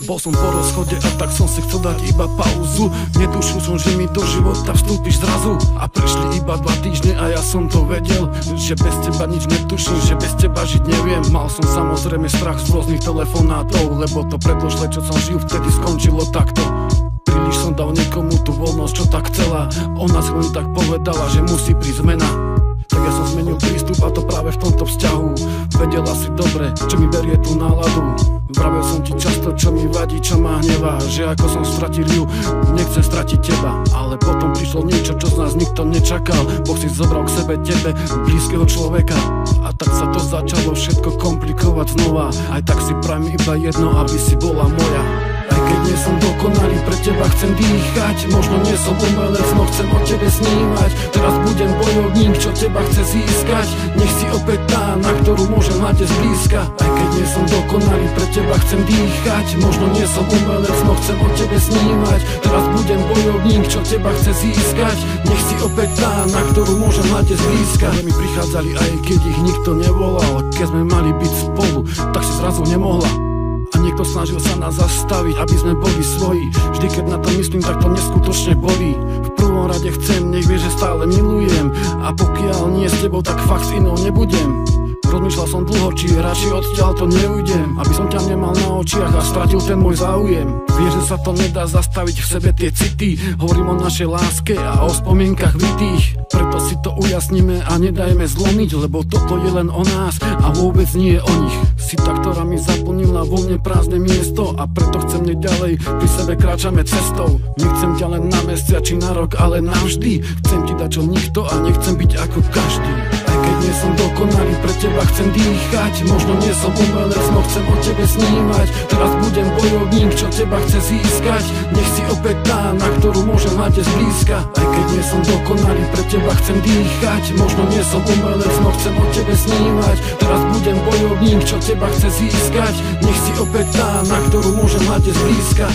Bol som po rozchode a tak som si chcel dať iba pauzu. Netušil som, že mi do života vstúpiš zrazu. A prešli iba 2 týždne a ja som to vedel, že bez teba nič netuším, že bez teba žiť neviem. Mal som samozrejme strach z rôznych telefonátov, lebo to predošlé, čo som žil, vtedy skončilo takto. Príliš som dal niekomu tú voľnosť, čo tak chcela. Ona si len tak povedala, že musí prísť zmena. Tak ja som zmenil prístup a to práve v tomto vzťahu. Vedela si dobre, čo mi berie tú náladu. Vravel som ti často, čo mi vadí, čo ma hnevá, že ako som stratil ju, nechcem stratiť teba. Ale potom prišlo niečo, čo z nás nikto nečakal. Boh si zobral k sebe tebe, blízkeho človeka. A tak sa to začalo všetko komplikovať znova. Aj tak si prajem iba jedno, aby si bola moja. Aj keď nie som dokonalý, pre teba chcem dýchať. Možno nie som umelec, no chcem o tebe snívať. Teraz budem bojovník, čo teba chce získať. Nech si opäť tá, na ktorú môžem mať zblízka. Aj keď nie som dokonalý, pre teba chcem dýchať. Možno nie som umelec, no chcem o tebe snívať. Teraz budem bojovník, čo teba chce získať. Nech si opäť tá, na ktorú môžem mať zblízka. Mi prichádzali aj keď ich nikto nevolal. Keď sme mali byť spolu, tak si zrazu nemohla. A niekto snažil sa nás zastaviť, aby sme boli svoji. Vždy keď na to myslím, tak to neskutočne bolí. V prvom rade chcem, nech vie, že stále milujem. A pokiaľ nie s tebou, tak fakt s inou nebudem. Rozmýšľal som dlho, či radšej odtiaľ to neujdem, aby som ťa nemal na očiach a stratil ten môj záujem. Vieš, že sa to nedá zastaviť v sebe tie city. Hovorím o našej láske a o spomienkach vitých. Preto si to ujasníme a nedajme zlomiť, lebo toto je len o nás a vôbec nie o nich. Si tá, ktorá mi zaplnila vo mne prázdne miesto, a preto chcem ďalej, pri sebe kráčame cestou. Nechcem ťa len na mesiac či na rok, ale navždy. Chcem ti dať čo nikto a nechcem byť ako každý. Aj keď nie som dokonalý, pre teba chcem dýchať. Možno nie som umelec, no chcem o tebe snívať. Teraz budem bojovník, čo teba chce získať. Nech si opäť tá, na ktorú môžem mať zblízka. Aj keď nie som dokonalý, pre teba chcem dýchať. Možno nie som umelec, no chcem o tebe snívať. Teraz budem bojovník, čo teba chce získať. Nech si opäť tá, na ktorú môžem mať zblízka.